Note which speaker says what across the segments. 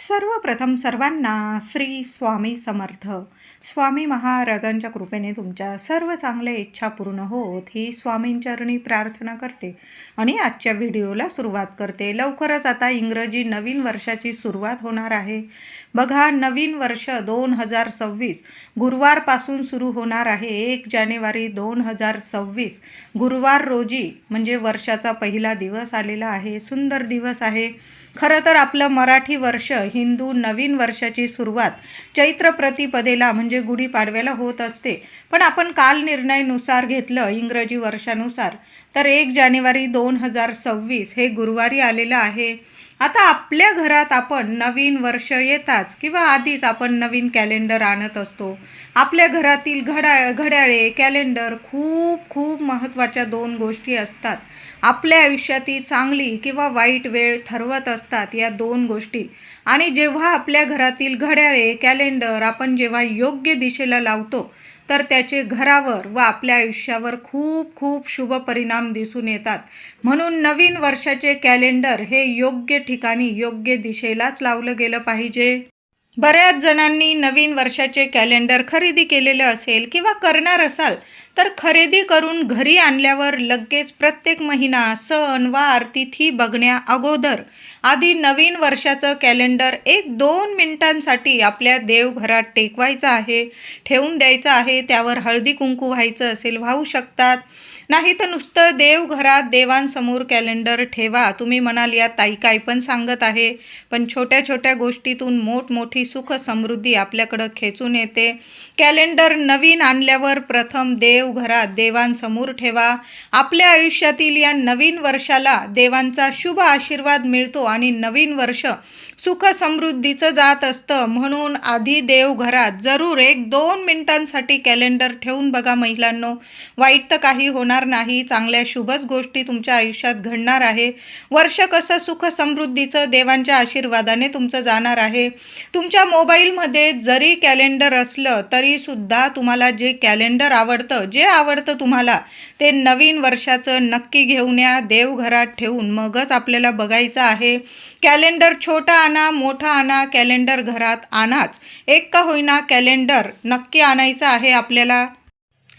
Speaker 1: सर्वप्रथम सर्वांना श्री स्वामी समर्थ. स्वामी महाराजांच्या कृपेने तुमच्या सर्व चांगल्या इच्छा पूर्ण होत ही स्वामींचरणी प्रार्थना करते आणि आजच्या व्हिडिओला सुरुवात करते. लवकरच आता इंग्रजी नवीन वर्षाची सुरुवात होणार आहे. बघा, नवीन वर्ष 2026 गुरुवारपासून सुरू होणार आहे. 1 जानेवारी 2026 गुरुवार रोजी म्हणजे वर्षाचा पहिला दिवस आलेला आहे. सुंदर दिवस आहे. खरं तर आपलं मराठी वर्ष हिंदू नवीन वर्षाची सुरुवात चैत्र प्रतिपदेला म्हणजे गुढीपाडव्याला होत असते, पण आपण काल निर्णयानुसार घेतलं इंग्रजी वर्षानुसार तर 1 जानेवारी 2026 हे गुरुवारी आलेलं आहे. आता आपल्या घरात आपण नवीन वर्ष येताच किंवा आधीच आपण नवीन कॅलेंडर आणत असतो. आपल्या घरातील घड्याळे कॅलेंडर खूप खूप महत्त्वाच्या 2 गोष्टी असतात. आपल्या आयुष्यातील चांगली किंवा वाईट वेळ ठरवत असतात या 2 गोष्टी. आणि जेव्हा आपल्या घरातील घड्याळे कॅलेंडर आपण जेव्हा योग्य दिशेला लावतो तर त्याचे घरावर व आपल्या आयुष्यावर खूप खूप शुभ परिणाम दिसून येतात. म्हणून नवीन वर्षाचे कॅलेंडर हे योग्य ठिकाणी योग्य दिशेलाच लावलं गेलं पाहिजे. बऱ्याच जणांनी नवीन वर्षाचे कॅलेंडर खरेदी केलेलं असेल किंवा करणार असाल तर खरेदी करून घरी आणल्यावर लगेच प्रत्येक महिना सण वार तिथी बघण्या अगोदर आधी नवीन वर्षाचं कॅलेंडर 1-2 मिनिटांसाठी आपल्या देवघरात टेकवायचं आहे, ठेवून द्यायचं आहे. त्यावर हळदी कुंकू व्हायचं असेल वाहू शकतात, नाही तर नुसतं देवघरात देवांसमोर कॅलेंडर ठेवा. तुम्ही म्हणाल या ताई काय पण सांगत आहे, पण छोट्या छोट्या गोष्टीतून मोठमोठी सुख समृद्धी आपल्याकडं खेचून येते. कॅलेंडर नवीन आणल्यावर प्रथम देवघरात देवांसमोर ठेवा. आपल्या आयुष्यातील या नवीन वर्षाला देवांचा शुभ आशीर्वाद मिळतो आणि नवीन वर्ष सुख समृद्धीचं जात असतं. म्हणून आधी देवघरात जरूर 1-2 मिनिटांसाठी कॅलेंडर ठेवून बघा महिलांनो. वाईट तर काही होणार नाही, चांगल्या शुभच गोष्टी तुमच्या आयुष्यात घडणार आहे. वर्ष कसं सुख समृद्धीचं देवांच्या आशीर्वादाने तुमचं जाणार आहे. तुमच्या मोबाईलमध्ये जरी कॅलेंडर असलं तरी सुद्धा तुम्हाला जे कॅलेंडर आवडतं, जे आवडतं तुम्हाला ते नवीन वर्षाचं नक्की घेऊन या. देवघरात ठेवून मगच आपल्याला बघायचं आहे. कॅलेंडर छोटा आणा मोठा आणा, कॅलेंडर घरात आणाच. एक का होईना कॅलेंडर नक्की आणायचं आहे आपल्याला.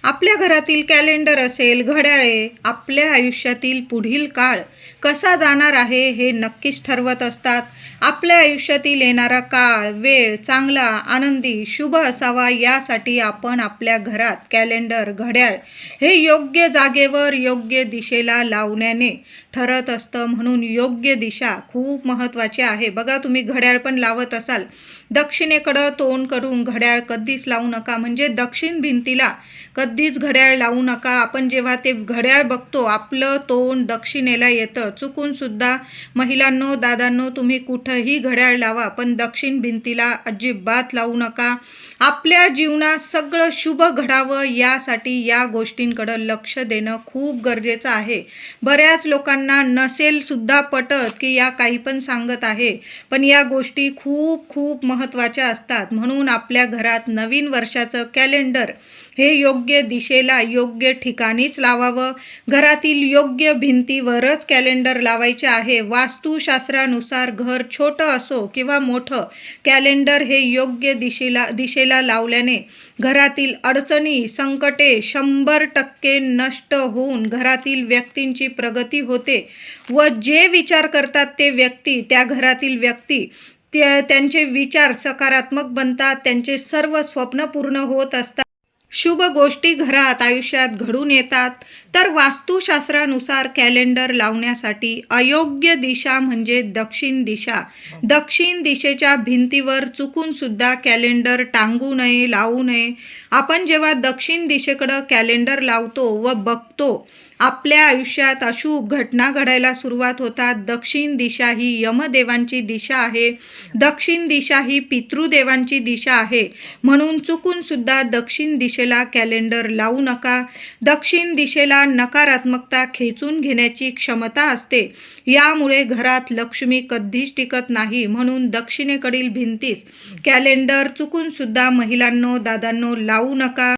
Speaker 1: आपल्या घरातील कॅलेंडर असेल, घड्याळे आपल्या आयुष्यातील पुढील काळ कसा जाणार आहे हे नक्कीच ठरवत असतात. आपल्या आयुष्यातील येणारा काळ वेळ चांगला आनंदी शुभ असावा यासाठी आपण आपल्या घरात कॅलेंडर घड्याळ हे योग्य जागेवर योग्य दिशेला लावण्याने ठरत असतं. म्हणून योग्य दिशा खूप महत्त्वाची आहे. बघा, तुम्ही घड्याळ पण लावत असाल, दक्षिणेकडं तोंड करून घड्याळ कधीच लावू नका. म्हणजे दक्षिण भिंतीला कधीच घड्याळ लावू नका. आपण जेव्हा ते घड्याळ बघतो आपलं तोंड दक्षिणेला येतं. चुकून सुद्धा महिलांनो दादांनो तुम्ही कुठंही घड्याळ लावा पण दक्षिण भिंतीला अजिबात लावू नका. आपल्या जीवनात सगळं शुभ घडावं यासाठी या गोष्टींकडं लक्ष देणं खूप गरजेचं आहे. बऱ्याच लोकांना नसेल सुद्धा पटत की या काही पण सांगत आहे, पण या गोष्टी खूप खूप महत्त्वाच्या असतात. म्हणून आपल्या घरात नवीन वर्षाचं कॅलेंडर हे योग्य दिशेला योग्य ठिकाणीच लावावं. घरातील योग्य भिंतीवरच कॅलेंडर लावायचे आहे. वास्तुशास्त्रानुसार घर छोटं असो किंवा मोठं, कॅलेंडर हे योग्य दिशेला लावल्याने घरातील अडचणी संकटे 100% नष्ट होऊन घरातील व्यक्तींची प्रगती होते व जे विचार करतात ते व्यक्ती, त्या घरातील व्यक्ती त्यांचे विचार सकारात्मक बनतात, त्यांचे सर्व स्वप्न पूर्ण होत असतात, शुभ गोष्टी घरात आयुष्यात घडून येतात. तर वास्तुशास्त्रानुसार कॅलेंडर लावण्यासाठी अयोग्य दिशा म्हणजे दक्षिण दिशा. दक्षिण दिशेच्या भिंतीवर चुकून सुद्धा कॅलेंडर टांगू नये, लावू नये. आपण जेव्हा दक्षिण दिशेकडं कॅलेंडर लावतो व बघतो आपल्या आयुष्यात अशुभ घटना घडायला सुरुवात होतात. दक्षिण दिशा ही यमदेवांची दिशा आहे, दक्षिण दिशा ही पितृदेवांची दिशा आहे. म्हणून चुकून सुद्धा दक्षिण दिशेला कॅलेंडर लावू नका. दक्षिण दिशेला नकारात्मकता खेचून घेण्याची क्षमता असते, यामुळे घरात लक्ष्मी कधीच टिकत नाही. म्हणून दक्षिणेकडील भिंतीस कॅलेंडर चुकून सुद्धा महिलांनो दादांनो लावू नका.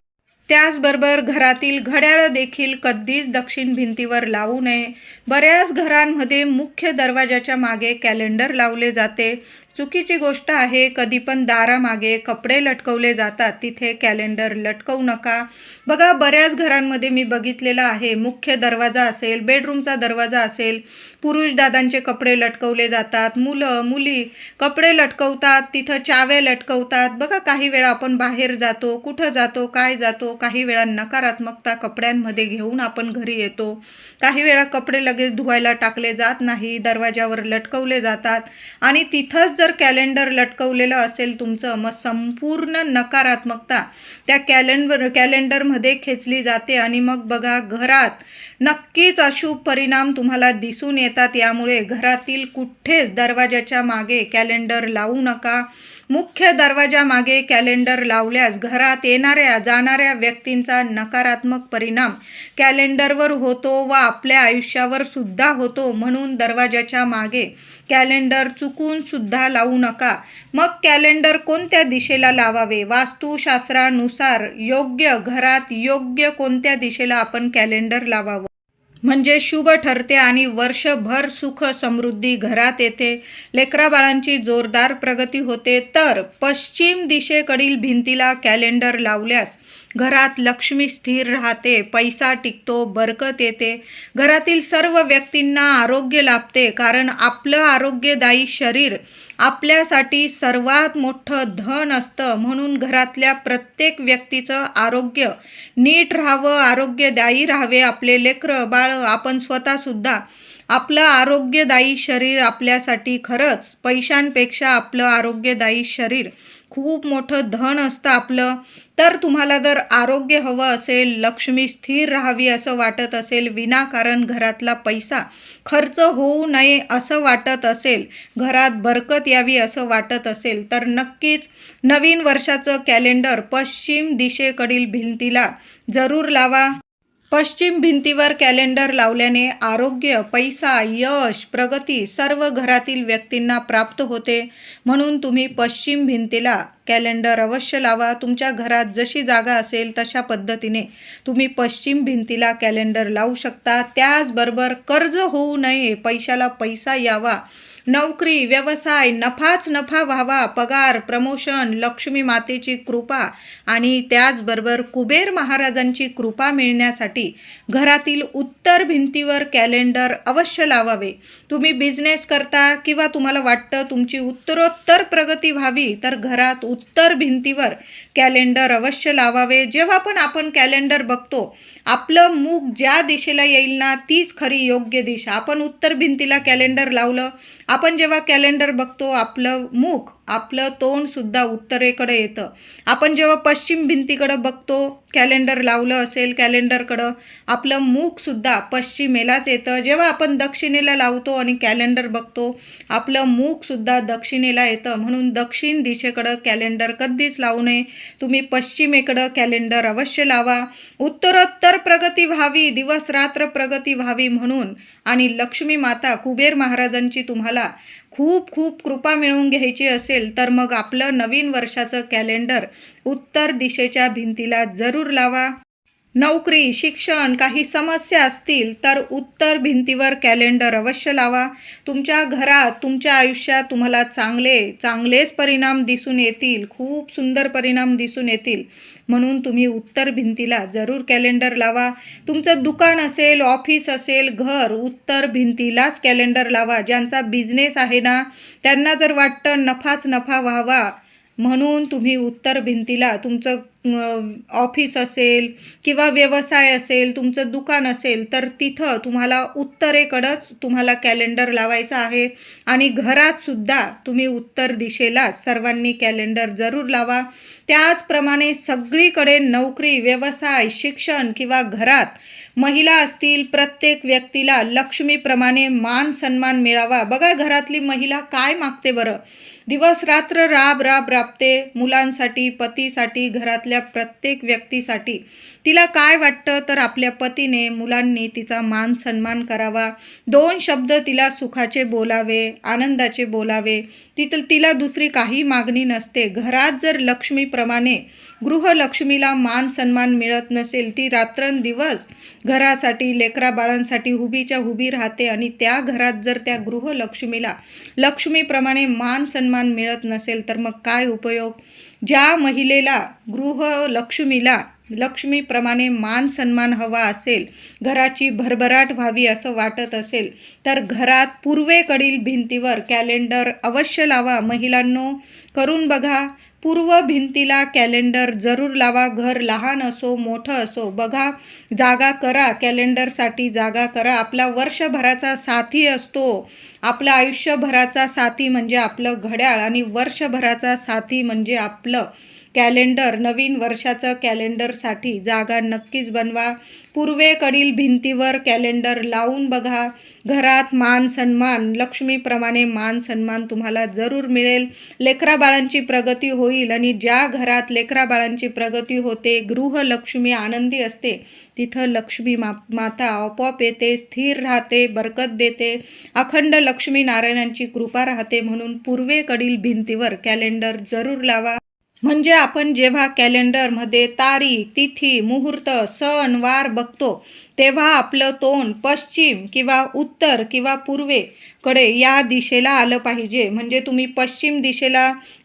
Speaker 1: त्याचबरोबर घरातील घड्याळ देखील कधीच दक्षिण भिंतीवर लावू नये. बऱ्याच घरांमध्ये मुख्य दरवाजाच्या मागे कॅलेंडर लावले जाते. चुकीची गोष्ट आहे. कधी पण दारामागे कपडे लटकवले जातात, तिथे कॅलेंडर लटकवू नका. बघा, बऱ्याच घरांमध्ये मी बघितलेलं आहे, मुख्य दरवाजा असेल, बेडरूमचा दरवाजा असेल, पुरुष दादांचे कपडे लटकवले जातात, मुलं मुली कपडे लटकवतात, तिथं चाव्या लटकवतात. बघा, काही वेळा आपण बाहेर जातो, कुठं जातो, काय जातो, काही वेळा नकारात्मकता कपड्यांमध्ये घेऊन आपण घरी येतो. काही वेळा कपडे लगेच धुवायला टाकले जात नाही, दरवाजावर लटकवले जातात आणि तिथंच जर कॅलेंडर लटकवलेलं असेल तुमचं, मग संपूर्ण नकारात्मकता त्या कॅलेंडरमध्ये खेचली जाते आणि मग बघा, घरात नक्कीच अशुभ परिणाम तुम्हाला दिसून येतात. यामुळे घरातील कुठेच दरवाजाच्या मागे कॅलेंडर लावू नका. मुख्य दरवाजा मागे कॅलेंडर लावल्यास घरात येणाऱ्या जाणाऱ्या व्यक्तींचा नकारात्मक परिणाम कॅलेंडरवर होतो व आपल्या आयुष्यावर सुद्धा होतो. म्हणून दरवाजाच्या मागे कॅलेंडर चुकून सुद्धा लावू नका. मग कॅलेंडर कोणत्या दिशेला लावावे? वास्तुशास्त्रानुसार योग्य घरात योग्य कोणत्या दिशेला आपण कॅलेंडर लावावं म्हणजे शुभ ठरते आणि वर्षभर सुख समृद्धी घरात येते, लेकराबाळांची जोरदार प्रगती होते. तर पश्चिम दिशेकडील भिंतीला कॅलेंडर लावल्यास घरात लक्ष्मी स्थिर राहते, पैसा टिकतो, बरकत येते, घरातील सर्व व्यक्तींना आरोग्य लाभते. कारण आपलं आरोग्यदायी शरीर आपल्यासाठी सर्वात मोठं धन असतं. म्हणून घरातल्या प्रत्येक व्यक्तीचं आरोग्य नीट राहावं, आरोग्यदायी राहावे. आपले लेकरं बाळ, आपण स्वतःसुद्धा आपलं आरोग्यदायी शरीर आपल्यासाठी खरंच पैशांपेक्षा आपलं आरोग्यदायी शरीर खूप मोठं धन असतं आपलं. तर तुम्हाला जर आरोग्य हवं असेल, लक्ष्मी स्थिर राहावी असं वाटत असेल, विनाकारण घरातला पैसा खर्च होऊ नये असं वाटत असेल, घरात बरकत यावी असं वाटत असेल, तर नक्कीच नवीन वर्षाचं कॅलेंडर पश्चिम दिशेकडील भिंतीला जरूर लावा. पश्चिम भिंतीवर कॅलेंडर लावल्याने आरोग्य, पैसा, यश, प्रगती सर्व घरातील व्यक्तींना प्राप्त होते. म्हणून तुम्ही पश्चिम भिंतीला कॅलेंडर अवश्य लावा. तुमच्या घरात जशी जागा असेल तशा पद्धतीने तुम्ही पश्चिम भिंतीला कॅलेंडर लावू शकता. त्याचबरोबर कर्ज होऊ नये, पैशाला पैसा यावा, नोकरी, व्यवसाय, नफाच नफा व्हावा, पगार, प्रमोशन, लक्ष्मी मातेची कृपा आणि त्याचबरोबर कुबेर महाराजांची कृपा मिळण्यासाठी घरातील उत्तर भिंतीवर कॅलेंडर अवश्य लावावे. तुम्ही बिझनेस करता किंवा तुम्हाला वाटतं तुमची उत्तरोत्तर प्रगती व्हावी, तर घरात उत्तर भिंतीवर कॅलेंडर अवश्य लावावे. जेव्हा पण आपण कॅलेंडर बघतो, आपलं मुख ज्या दिशेला येईल ना, तीच खरी योग्य दिशा. आपण उत्तर भिंतीला कॅलेंडर लावलं, आपण जेव्हा कॅलेंडर बघतो, आपलं मुख, आपलं तोंडसुद्धा उत्तरेकडे येतं. आपण जेव्हा पश्चिम भिंतीकडे बघतो, कॅलेंडर लावलं असेल कॅलेंडरकडं, आपलं मुखसुद्धा पश्चिमेलाच येतं. जेव्हा आपण दक्षिणेला लावतो आणि कॅलेंडर बघतो, आपलं मुखसुद्धा दक्षिणेला येतं. म्हणून दक्षिण दिशेकडं कॅलेंडर कधीच लावू नये. तुम्ही पश्चिमेकडं कॅलेंडर अवश्य लावा. उत्तरोत्तर प्रगती व्हावी, दिवस रात्र प्रगती व्हावी म्हणून आणि लक्ष्मी माता कुबेर महाराजांची तुम्हाला खूप खूप कृपा मिळवून घ्यायची असेल, तर मग आपलं नवीन वर्षाचं कॅलेंडर उत्तर दिशेच्या भिंतीला जरूर लावा. नोकरी, शिक्षण, काही समस्या असतील तर उत्तर भिंतीवर कॅलेंडर अवश्य लावा. तुमच्या घरात, तुमच्या आयुष्यात तुम्हाला चांगलेच परिणाम दिसून येतील, खूप सुंदर परिणाम दिसून येतील. म्हणून तुम्ही उत्तर भिंतीला जरूर कॅलेंडर लावा. तुमचं दुकान असेल, ऑफिस असेल, घर, उत्तर भिंतीलाच कॅलेंडर लावा. ज्यांचा बिझनेस आहे ना, त्यांना जर वाटतं नफाच नफा व्हावा म्हणून तुम्ही उत्तर भिंतीला, तुमचं ऑफिस असेल किंवा व्यवसाय असेल, तुमचं दुकान असेल, तर तिथं तुम्हाला उत्तरेकडंच तुम्हाला कॅलेंडर लावायचं आहे. आणि घरातसुद्धा तुम्ही उत्तर दिशेला सर्वांनी कॅलेंडर जरूर लावा. त्याचप्रमाणे सगळीकडे नोकरी, व्यवसाय, शिक्षण किंवा घरात महिला असतील, प्रत्येक व्यक्तीला लक्ष्मीप्रमाणे मान सन्मान मिळावा. बघा, घरातली महिला काय मागते बरं? दिवस रात्र राबते मुलांसाठी, पतीसाठी, घरातल्या प्रत्येक व्यक्तीसाठी. तिला काय वाटतं तर आपल्या पतीने, मुलांनी तिचा मान सन्मान करावा, 2 शब्द तिला सुखाचे बोलावे, आनंदाचे बोलावे, तिला दुसरी काही मागणी नसते. घरात जर लक्ष्मीप्रमाणे गृहलक्ष्मीला मान सन्मान मिळत नसेल, ती रात्रंदिवस घरासाठी लेकरा बाळांसाठी उभीच्या उभी राहते आणि त्या घरात जर त्या गृहलक्ष्मीला लक्ष्मीप्रमाणे मान सन्मान मिळत नसेल तर मग काय उपयोग. ज्या महिलेला गृहलक्ष्मीला लक्ष्मीप्रमाणे मान सन्मान हवा असेल, घराची भरभराट व्हावी असं वाटत असेल तर घरात पूर्वेकडील भिंतीवर कॅलेंडर अवश्य लावा. महिलांनो, करून बघा. पूर्व भिंतीला कॅलेंडर जरूर लावा. घर लहान असो मोठं असो, बघा, जागा करा, कॅलेंडरसाठी जागा करा. आपला वर्षभराचा साथी असतो. आपलं आयुष्यभराचा साथी म्हणजे आपलं घड्याळ आणि वर्षभराचा साथी म्हणजे आपलं कॅलेंडर. नवीन वर्षाचं कॅलेंडरसाठी जागा नक्कीच बनवा. पूर्वेकडील भिंतीवर कॅलेंडर लावून बघा. घरात मान सन्मान, लक्ष्मीप्रमाणे मान सन्मान तुम्हाला जरूर मिळेल. लेकरा बाळांची प्रगती होईल आणि ज्या घरात लेकरा बाळांची प्रगती होते, गृहलक्ष्मी आनंदी असते, तिथं लक्ष्मी माता आपोआप येते, स्थिर राहते, बरकत देते, अखंड लक्ष्मी नारायणांची कृपा राहते. म्हणून पूर्वेकडील भिंतीवर कॅलेंडर जरूर लावा. म्हणजे आपण जेव्हा कॅलेंडरमध्ये तारीख, तिथी, मुहूर्त, सण, वार बघतो तेव्हा आपलं तोंड पश्चिम किंवा उत्तर किंवा पूर्वेकडे या दिशेला आलं पाहिजे. म्हणजे तुम्ही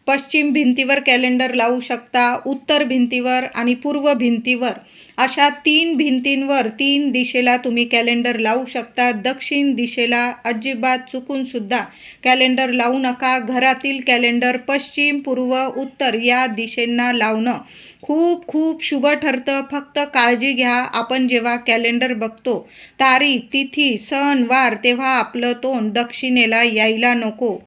Speaker 1: पश्चिम भिंतीवर कॅलेंडर लावू शकता, उत्तर भिंतीवर आणि पूर्व भिंतीवर, अशा 3 भिंतींवर 3 दिशेला तुम्ही कॅलेंडर लावू शकता. दक्षिण दिशेला अजिबात चुकूनसुद्धा कॅलेंडर लावू नका. घरातील कॅलेंडर पश्चिम, पूर्व, उत्तर या दिशेंना लावणं खूप खूप शुभ ठरतं. फक्त काळजी घ्या, आपण जेव्हा कॅलेंडर बघतो, तारीख, तिथी, सण, वार, तेव्हा आपलं तोंड दक्षिणेला यायला नको.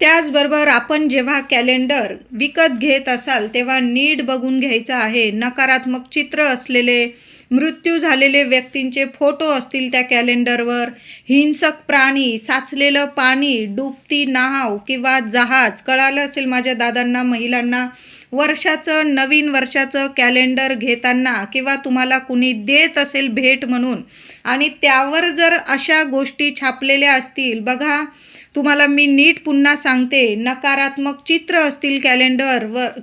Speaker 1: त्याचबरोबर आपण जेव्हा कॅलेंडर विकत घेत असाल तेव्हा नीट बघून घ्यायचं आहे. नकारात्मक चित्र असलेले, मृत्यू झालेले व्यक्तींचे फोटो असतील त्या कॅलेंडरवर, हिंसक प्राणी, साचलेलं पाणी, डुबती नाव किंवा जहाज. कळालं असेल माझ्या दादांना, महिलांना, नवीन वर्षाचं कॅलेंडर घेताना किंवा तुम्हाला कुणी देत असेल भेट म्हणून आणि त्यावर जर अशा गोष्टी छापलेल्या असतील, बघा, तुम्हाला मी नीट पुन्हा सांगते, नकारात्मक चित्र असतील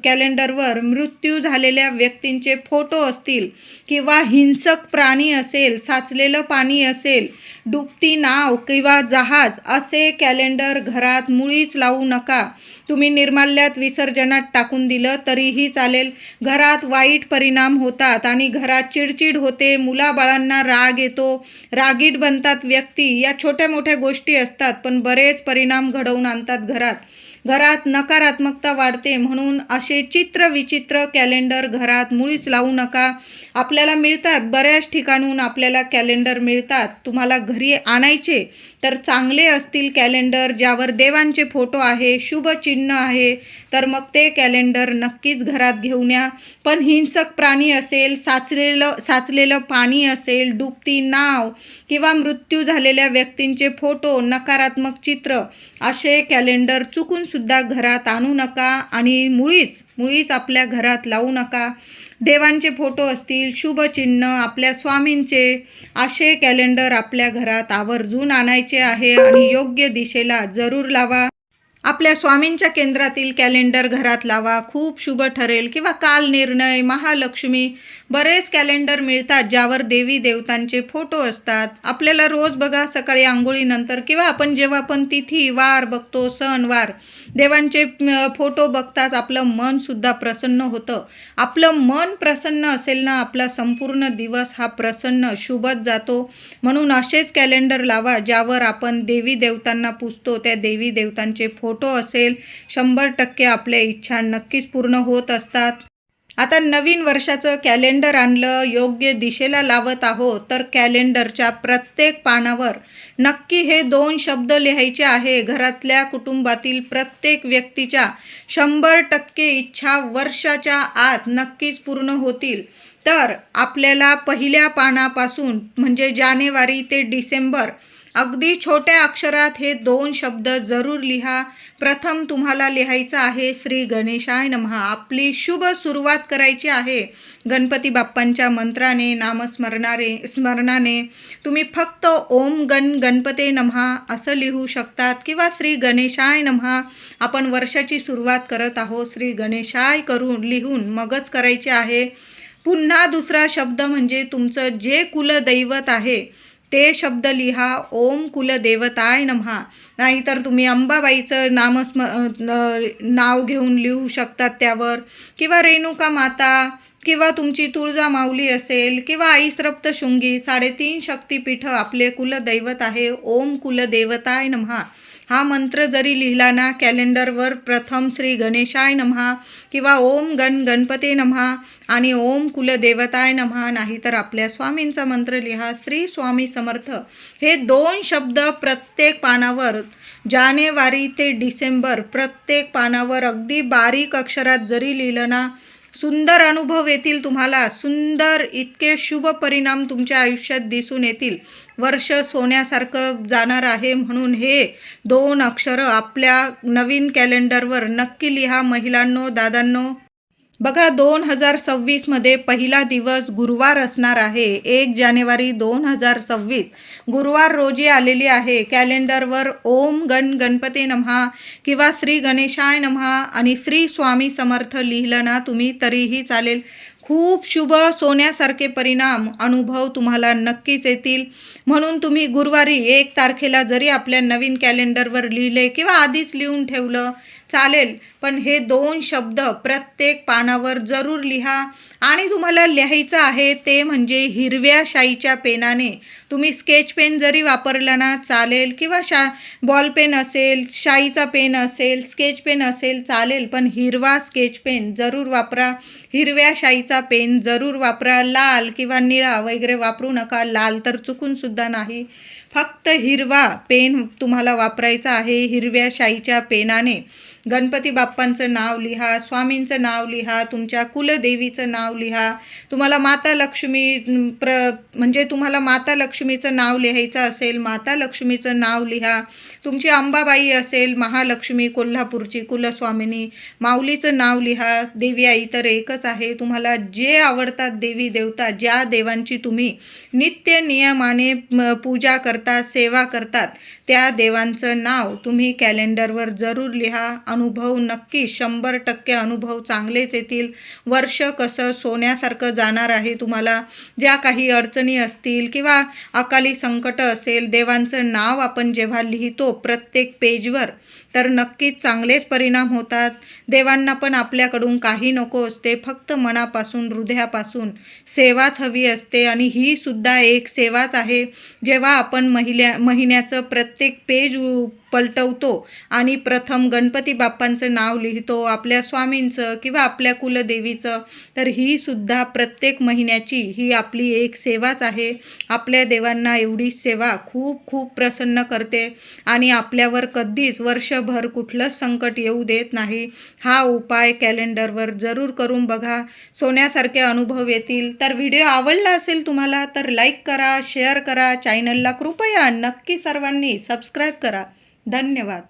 Speaker 1: कॅलेंडरवर, मृत्यू झालेल्या व्यक्तींचे फोटो असतील किंवा हिंसक प्राणी असेल, साचलेलं पाणी असेल, डुबती नाव किंवा जहाज, असे कॅलेंडर घरात मुळीच लावू नका. तुम्ही निर्माल्यात विसर्जनात टाकून दिलं तरीही चालेल. घरात वाईट परिणाम होतात आणि घरात चिडचिड होते, मुलाबाळांना राग येतो, रागीट बनतात व्यक्ती. या छोट्या मोठ्या गोष्टी असतात पण बरेच परिणाम घडवून आणतात. घरात नकारात्मकता वाढते. म्हणून असे विचित्र कॅलेंडर घरात मुळीच लावू नका. आपल्याला मिळतात, बऱ्याच ठिकाणून आपल्याला कॅलेंडर मिळतात. तुम्हाला घरी आणायचे तर चांगले असतील कॅलेंडर, ज्यावर देवांचे फोटो आहे, शुभ चिन्ह आहे, तर मग ते कॅलेंडर नक्कीच घरात घेऊन या. पण हिंसक प्राणी असेल, साचलेलं पाणी असेल, डुबती नाव किंवा मृत्यू झालेल्या व्यक्तींचे फोटो, नकारात्मक चित्र, असे कॅलेंडर चुकूनसुद्धा घरात आणू नका आणि मुळीच आपल्या घरात लावू नका. देवांचे फोटो असतील, शुभचिन्ह, आपल्या स्वामींचे, असे कॅलेंडर आपल्या घरात आवर्जून आणायचे आहे आणि योग्य दिशेला जरूर लावा. आपल्या स्वामींच्या केंद्रातील कॅलेंडर घरात लावा, खूप शुभ ठरेल. किंवा काल निर्णय, महालक्ष्मी, बरेच कॅलेंडर मिळतात ज्यावर देवी देवतांचे फोटो असतात. आपल्याला रोज बघा, सकाळी आंघोळीनंतर किंवा आपण जेव्हा पण तिथी वार बघतो, सण वार, देवांचे फोटो बघताच आपलं मनसुद्धा प्रसन्न होतं. आपलं मन प्रसन्न असेल ना, आपला संपूर्ण दिवस हा प्रसन्न शुभच जातो. म्हणून असेच कॅलेंडर लावा ज्यावर आपण देवी देवतांना पूजतो, त्या देवी देवतांचे फोटो असेल. 100% आपल्या इच्छा नक्कीच पूर्ण होत असतात. आता नवीन वर्षाचं कॅलेंडर आणलं, योग्य दिशेला लावत आहोत, तर कॅलेंडरच्या प्रत्येक पानावर नक्की हे 2 शब्द लिहायचे आहे. घरातल्या कुटुंबातील प्रत्येक व्यक्तीच्या 100% इच्छा वर्षाच्या आत नक्कीच पूर्ण होतील. तर आपल्याला पहिल्या पानापासून म्हणजे जानेवारी ते डिसेंबर अगदी छोट्या अक्षरात हे 2 शब्द जरूर लिहा. प्रथम तुम्हाला लिहायचं आहे श्री गणेशाय नमः. आपली शुभ सुरुवात करायची आहे गणपती बाप्पांच्या मंत्राने, स्मरणाने. तुम्ही फक्त ओम गणपते नमः असं लिहू शकतात किंवा श्री गणेशाय नमः. आपण वर्षाची सुरुवात करत आहोत, श्री गणेशाय करून लिहून मगच करायचे आहे. पुन्हा दुसरा शब्द म्हणजे तुमचं जे कुलदैवत आहे ते शब्द लिहा, ओम कुलदेवताय नमः. नाहीतर तुम्ही अंबाबाईचं नाव घेऊन लिहू शकतात त्यावर, किंवा रेणुका माता, किंवा तुमची तुळजा माऊली असेल, किंवा आई सप्तशृंगी 3.5 शक्तिपीठ आपले कुलदैवत आहे. ओम कुलदेवताय नमः हा मंत्र जरी लिहिला ना कॅलेंडरवर, प्रथम श्री गणेशाय नमः किंवा ओम गणपते नमः आणि ओम कुलदेवताय नमः, नाहीतर आपल्या स्वामींचा मंत्र लिहा, श्री स्वामी समर्थ. हे 2 शब्द प्रत्येक पानावर, जानेवारी ते डिसेंबर प्रत्येक पानावर अगदी बारीक अक्षरात जरी लिहिलं ना, सुंदर अनुभव येतील तुम्हाला. सुंदर इतके शुभ परिणाम तुमच्या आयुष्यात दिसून येतील. वर्ष सोन्यासारखं जाणार आहे. म्हणून हे 2 अक्षरं आपल्या नवीन कॅलेंडरवर नक्की लिहा महिलांनो, दादांनो. बघा 2026 पहिला दिवस गुरुवार असणार आहे. 1 जानेवारी 2026 गुरुवार रोजी आलेली आहे. कॅलेंडरवर ओम गणपते नमः किंवा श्री गणेशाय नमः आणि श्री स्वामी समर्थ लिहिलं ना तुम्ही तरीही चालेल. खूप शुभ सोन्यासारखे परिणाम, अनुभव तुम्हाला नक्कीच येतील. म्हणून तुम्ही गुरुवारी 1 तारखेला जरी आपल्या नवीन कॅलेंडरवर लिहिले किंवा आधीच लिहून ठेवलं चालेल, पण हे 2 शब्द प्रत्येक पानावर जरूर लिहा. आणि तुम्हाला लिहायचं आहे ते म्हणजे हिरव्या शाईच्या पेनाने. तुम्ही स्केच पेन जरी वापरला ना चालेल, किंवा बॉल पेन असेल, शाईचा पेन असेल, स्केच पेन असेल चालेल, पण हिरवा स्केच पेन जरूर वापरा. हिरव्या शाईचा पेन जरूर वापरा. लाल किंवा निळा वगैरे वापरू नका. लाल तर चुकून सुद्धा नाही. फक्त हिरवा पेन तुम्हाला वापरायचा आहे. हिरव्या शाईच्या पेनाने गणपती बाप्पांचं नाव लिहा, स्वामींचं नाव लिहा, तुमच्या कुलदेवीचं नाव लिहा. तुम्हाला माता लक्ष्मी म्हणजे तुम्हाला माता लक्ष्मीचं नाव लिहायचं असेल, माता लक्ष्मीचं नाव लिहा. तुमची अंबाबाई असेल, महालक्ष्मी कोल्हापूरची कुलस्वामिनी, माऊलीचं नाव लिहा. देवी आई तर एकच आहे. तुम्हाला जे आवडतात देवी देवता, ज्या देवांची तुम्ही नित्य नियमाने पूजा करता, सेवा करतात, त्या देवांचं नाव तुम्ही कॅलेंडरवर जरूर लिहा. अनुभव नक्की 100% अनुभव चांगलेच येतील. वर्ष कसं सोन्यासारखं जाणार आहे तुम्हाला. ज्या काही अडचणी असतील किंवा अकाली संकट असेल, देवांचं नाव आपण जेव्हा लिहितो प्रत्येक पेजवर तर नक्कीच चांगलेच परिणाम होतात. देवांना पण आपल्याकडून काही नको असते, फक्त मनापासून, हृदयापासून सेवाच हवी असते. आणि ही सुद्धा एक सेवाच आहे. जेव्हा आपण महिन्याचं प्रत्येक पेज पलटवतो आणि प्रथम गणपती बाप्पांचं नाव लिहितो, आपल्या स्वामींचं किंवा आपल्या कुलदेवीचं, तर ही सुद्धा प्रत्येक महिन्याची ही आपली एक सेवाच आहे. आपल्या देवांना एवढी सेवा खूप खूप प्रसन्न करते आणि आपल्यावर कधीच वर्षभर कुठलंच संकट येऊ देत नाही. हा उपाय कॅलेंडरवर जरूर करून बघा. सोन्यासारखे अनुभव येतील. तर व्हिडिओ आवडला असेल तुम्हाला तर लाईक करा, शेअर करा. चॅनलला कृपया नक्की सर्वांनी सबस्क्राईब करा. धन्यवाद.